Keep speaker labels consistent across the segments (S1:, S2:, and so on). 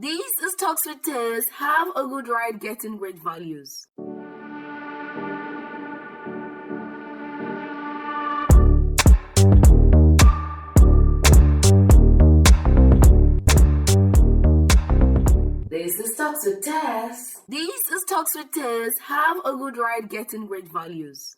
S1: This is Talks with Tess. Have a good ride getting great values. This is Talks with Tess. This is Talks with Tess. Have a good ride getting great values.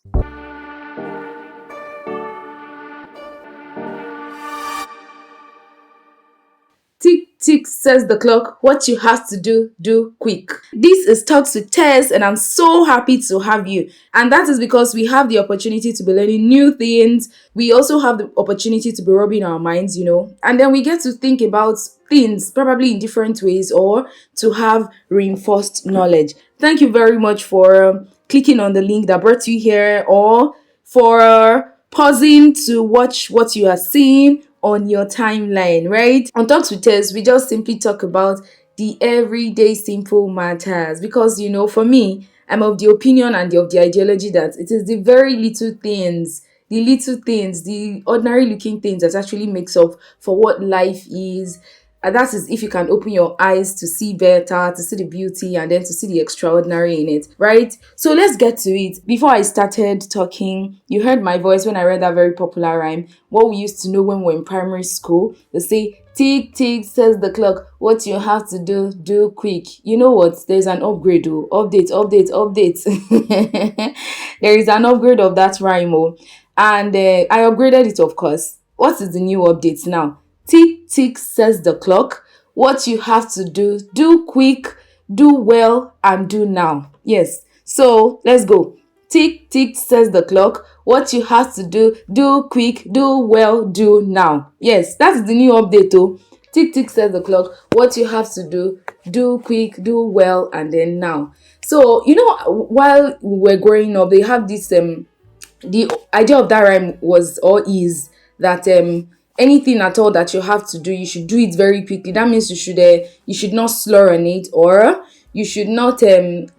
S1: Tick, tick, says the clock. What you have to do, do quick. This is Talks with Tess, and I'm so happy to have you. And that is because we have the opportunity to be learning new things. We also have the opportunity to be rubbing our minds, and then we get to think about things probably in different ways or to have reinforced knowledge. Thank you very much for clicking on the link that brought you here or for pausing to watch what you are seeing on your timeline, right? On Talks with Tess, we just simply talk about the everyday simple matters because, for me, I'm of the opinion and of the ideology that it is the very little things, the ordinary looking things that actually makes up for what life is. And that is if you can open your eyes to see better, to see the beauty, and then to see the extraordinary in it, right? So let's get to it. Before I started talking, you heard my voice when I read that very popular rhyme. What we used to know when we were in primary school, they say, tick, tick, says the clock. What you have to do, do quick. You know what? There's an upgrade, update. There is an upgrade of that rhyme, and I upgraded it, of course. What is the new update now? Tick, tick, says the clock. What you have to do, do quick, do well, and do now. Yes. So let's go. Tick, tick, says the clock. What you have to do, do quick, do well, do now. Yes, that's the new update. Tick, tick, says the clock. What you have to do quick, do well, and then now. So, while we were growing up, they have this, the idea of that rhyme was or is that, anything at all that you have to do, you should do it very quickly. That means you should not slur on it or you should not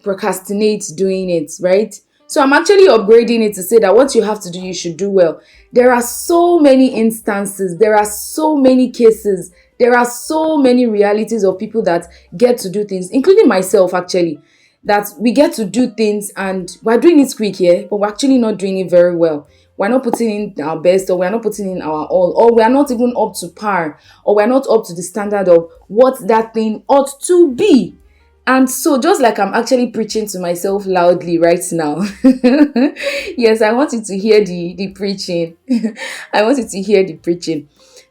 S1: procrastinate doing it, right? So I'm actually upgrading it to say that what you have to do, you should do well. There are so many instances, there are so many cases, there are so many realities of people that get to do things, including myself actually, that we get to do things and we're doing it quick, yeah, but we're actually not doing it very well. We're not putting in our best, or we're not putting in our all, or we're not even up to par, or we're not up to the standard of what that thing ought to be. And so, just like I'm actually preaching to myself loudly right now, yes, I want you to hear the preaching. I want you to hear the preaching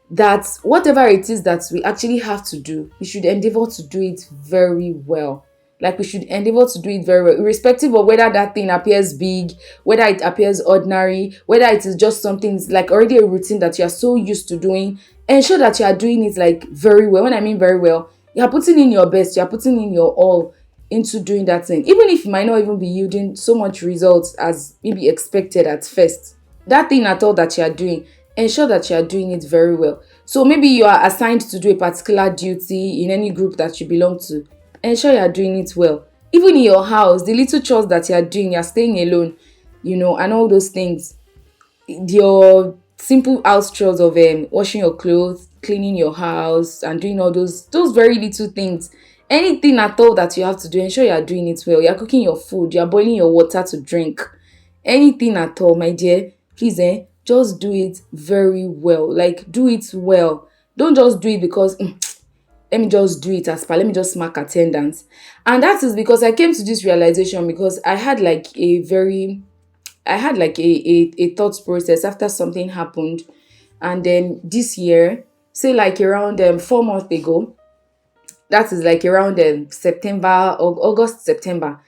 S1: that whatever it is that we actually have to do, we should endeavor to do it very well. Like we should endeavor to do it very well, irrespective of whether that thing appears big, whether it appears ordinary, whether it is just something like already a routine that you are so used to doing. Ensure that you are doing it like very well. When I mean very well, you are putting in your best, you are putting in your all into doing that thing, even if it might not even be yielding so much results as maybe expected at first. That thing at all that you are doing, ensure that you are doing it very well. So maybe you are assigned to do a particular duty in any group that you belong to. Ensure you are doing it well. Even in your house, the little chores that you are doing, you are staying alone, and all those things. Your simple house chores of washing your clothes, cleaning your house, and doing all those very little things. Anything at all that you have to do, ensure you are doing it well. You are cooking your food, you are boiling your water to drink. Anything at all, my dear, please, just do it very well. Like, do it well. Don't just do it because let me just do it as per, let me just mark attendance. And that is because I came to this realization because I had like a thought process after something happened. And then this year, say like around 4 months ago, that is like around September or August, September,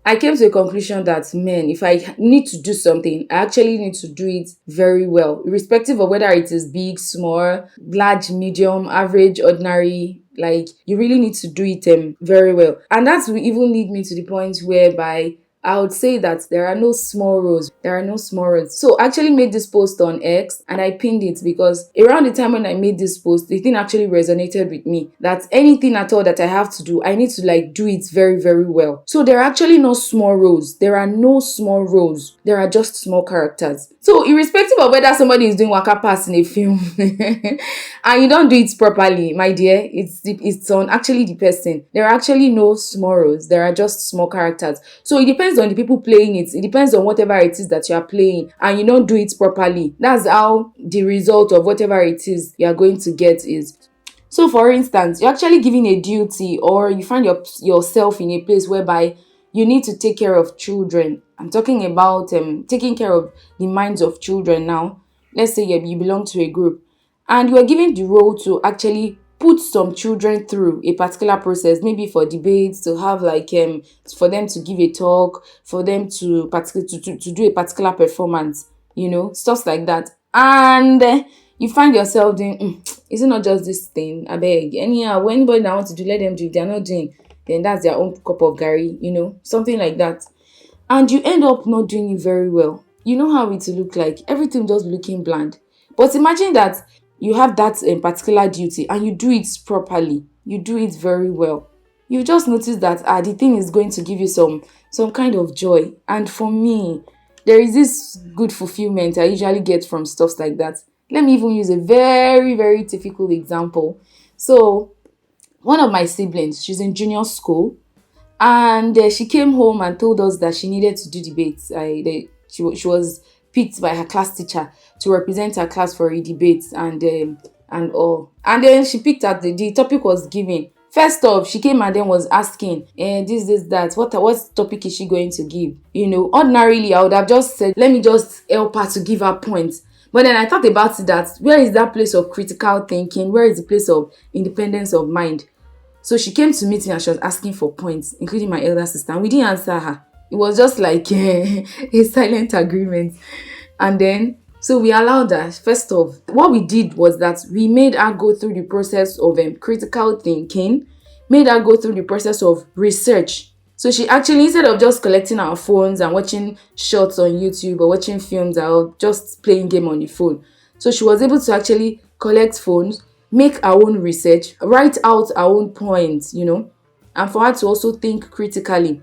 S1: I came to a conclusion that, man, if I need to do something, I actually need to do it very well, irrespective of whether it is big, small, large, medium, average, ordinary. Like, you really need to do it very well. And that will even lead me to the point whereby I would say that there are no small roles. There are no small roles. So I actually made this post on X and I pinned it because around the time when I made this post, the thing actually resonated with me that anything at all that I have to do, I need to like do it very, very well. So there are actually no small roles. There are no small roles. There are just small characters. So irrespective of whether somebody is doing waka pass in a film and you don't do it properly, my dear, it's on actually the person. There are actually no small roles. There are just small characters. So it depends on the people playing it. It depends on whatever it is that you are playing and you don't do it properly. That's how the result of whatever it is you are going to get is. So for instance, you're actually giving a duty or you find yourself in a place whereby you need to take care of children. I'm talking about taking care of the minds of children now. Let's say you belong to a group and you are given the role to actually put some children through a particular process, maybe for debates, to have like for them to give a talk, for them to do a particular performance, stuff like that. And you find yourself doing is it not just this thing? I beg. Anyhow, when anybody that wants to do, let them do. If they're not doing, then that's their own cup of gari, something like that. And you end up not doing it very well. You know how it will look like. Everything just looking bland. But imagine that you have that particular duty and you do it properly. You do it very well. You just notice that the thing is going to give you some kind of joy. And for me, there is this good fulfillment I usually get from stuff like that. Let me even use a very, very typical example. So, one of my siblings, she's in junior school, and she came home and told us that she needed to do debates. She was picked by her class teacher to represent her class for a debate and all. And then she picked out the topic was given. First off, she came and then was asking, this, that, what topic is she going to give? Ordinarily, I would have just said, let me just help her to give her points. But then I thought about it that where is that place of critical thinking? Where is the place of independence of mind? So she came to meet me and she was asking for points, including my elder sister. And we didn't answer her. It was just like a silent agreement. And then, so we allowed her. First off, what we did was that we made her go through the process of critical thinking, made her go through the process of research. So she actually, instead of just collecting our phones and watching shorts on YouTube or watching films or just playing game on the phone, so she was able to actually collect phones, make our own research, write out our own points, and for her to also think critically.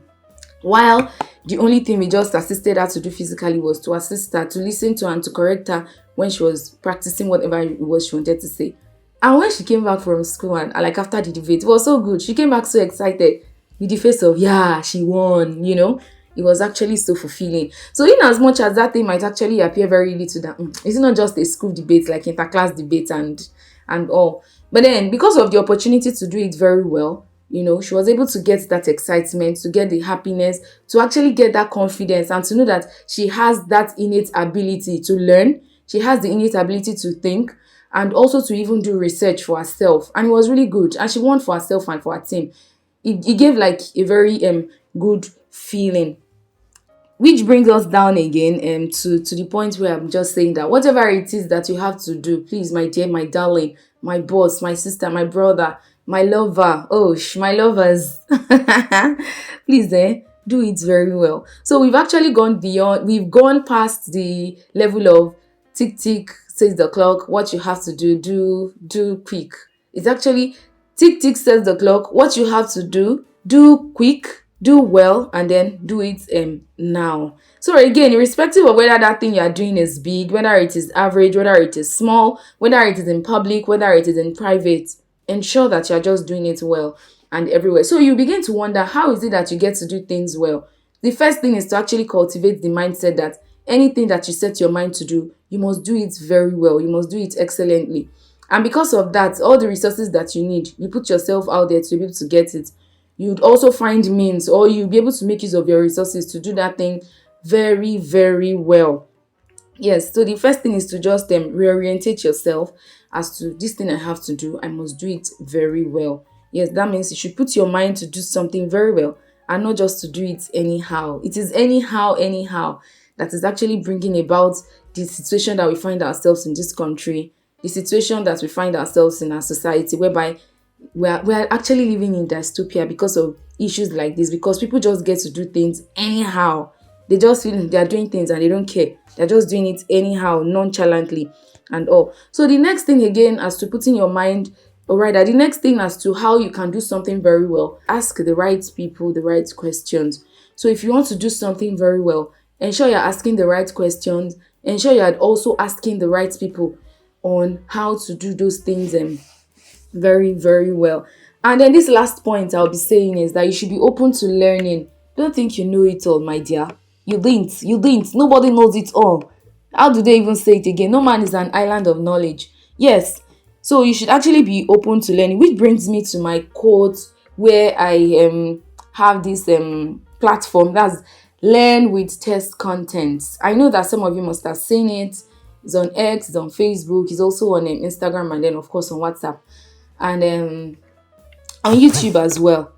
S1: While the only thing we just assisted her to do physically was to assist her, to listen to her and to correct her when she was practicing whatever it was she wanted to say. And when she came back from school and like after the debate, it was so good. She came back so excited with the face of, yeah, she won, It was actually so fulfilling. So in as much as that thing might actually appear very little, that it's not just a school debate, like interclass debate and all. But then because of the opportunity to do it very well, she was able to get that excitement, to get the happiness, to actually get that confidence and to know that she has that innate ability to learn. She has the innate ability to think and also to even do research for herself. And it was really good. And she won for herself and for her team. It gave like a very good feeling. Which brings us down again to the point where I'm just saying that whatever it is that you have to do, please, my dear, my darling, my boss, my sister, my brother, my lover, my lovers, please do it very well. So we've actually we've gone past the level of tick tick says the clock, what you have to do quick. It's actually tick tick says the clock, what you have to do quick, do well, and then do it now. So again, irrespective of whether that thing you are doing is big, whether it is average, whether it is small, whether it is in public, whether it is in private, ensure that you are just doing it well and everywhere. So you begin to wonder, how is it that you get to do things well? The first thing is to actually cultivate the mindset that anything that you set your mind to do, you must do it very well. You must do it excellently. And because of that, all the resources that you need, you put yourself out there to be able to get it. You'd also find means, or you'll be able to make use of your resources to do that thing very, very well. Yes, so the first thing is to just reorientate yourself as to this thing I have to do, I must do it very well. Yes, that means you should put your mind to do something very well and not just to do it anyhow. It is anyhow that is actually bringing about the situation that we find ourselves in this country, the situation that we find ourselves in our society, whereby we are actually living in dystopia because of issues like this because people just get to do things anyhow. They just feel they are doing things and they don't care. They're just doing it anyhow, nonchalantly, and all. So the next thing again, as to putting your mind, or rather, the next thing as to how you can do something very well, ask the right people the right questions. So if you want to do something very well, ensure you're asking the right questions. Ensure you're also asking the right people on how to do those things very, very well. And then this last point I'll be saying is that you should be open to learning. Don't think you know it all, my dear. You didn't. You didn't. Nobody knows it all. How do they even say it again? No man is an island of knowledge. Yes. So you should actually be open to learning, which brings me to my quote where I have this platform that's learn with test contents. I know that some of you must have seen it. It's on X, it's on Facebook, it's also on Instagram, and then of course on WhatsApp, and on YouTube as well.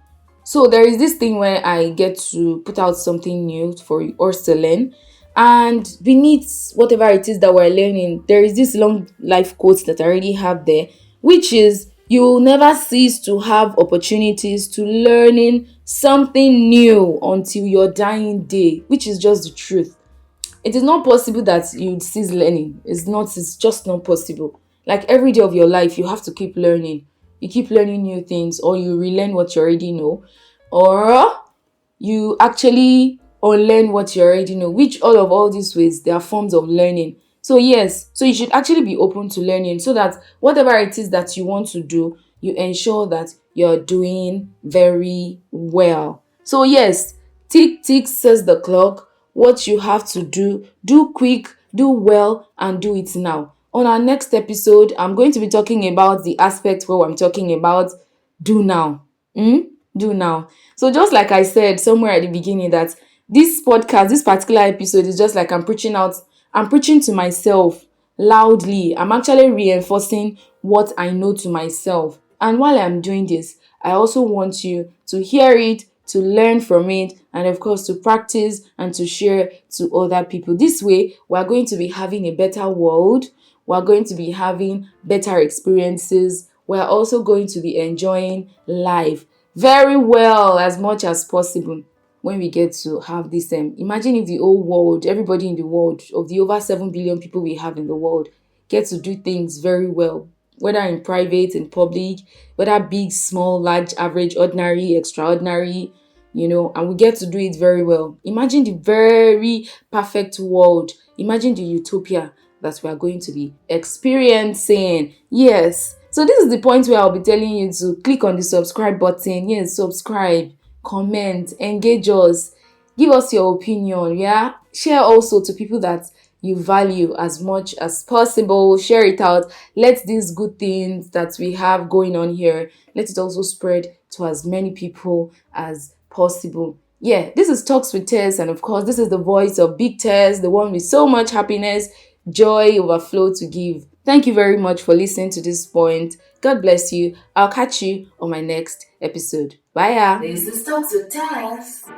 S1: So there is this thing where I get to put out something new for us to learn. And beneath whatever it is that we're learning, there is this long life quote that I already have there, which is you will never cease to have opportunities to learning something new until your dying day, which is just the truth. It is not possible that you cease learning. It's just not possible. Like every day of your life, you have to keep learning. You keep learning new things, or you relearn what you already know, or you actually unlearn what you already know, which all these ways, they are forms of learning. So yes, so you should actually be open to learning so that whatever it is that you want to do, you ensure that you're doing very well. So yes, tick tick says the clock. What you have to do, do quick, do well, and do it now. On our next episode, I'm going to be talking about the aspect where I'm talking about do now. Do now. So just like I said somewhere at the beginning that this podcast, this particular episode is just like I'm preaching to myself loudly. I'm actually reinforcing what I know to myself. And while I'm doing this, I also want you to hear it, to learn from it, and of course to practice and to share to other people. This way, we're going to be having a better world. We're going to be having better experiences. We're also going to be enjoying life very well as much as possible when we get to have this. Imagine if the whole world, everybody in the world, of the over 7 billion people we have in the world, get to do things very well, whether in private, in public, whether big, small, large, average, ordinary, extraordinary, and we get to do it very well. Imagine the very perfect world. Imagine the utopia that we are going to be experiencing. Yes. So this is the point where I'll be telling you to click on the subscribe button. Yes, subscribe, comment, engage us, give us your opinion. Yeah. Share also to people that you value as much as possible. Share it out. Let these good things that we have going on here, let it also spread to as many people as possible. Yeah, this is Talks with Tess, and of course, this is the voice of Big Tess, the one with so much happiness, joy, overflow to give. Thank you very much for listening to this point. God bless you. I'll catch you on my next episode. Bye. This is Talks with Tess.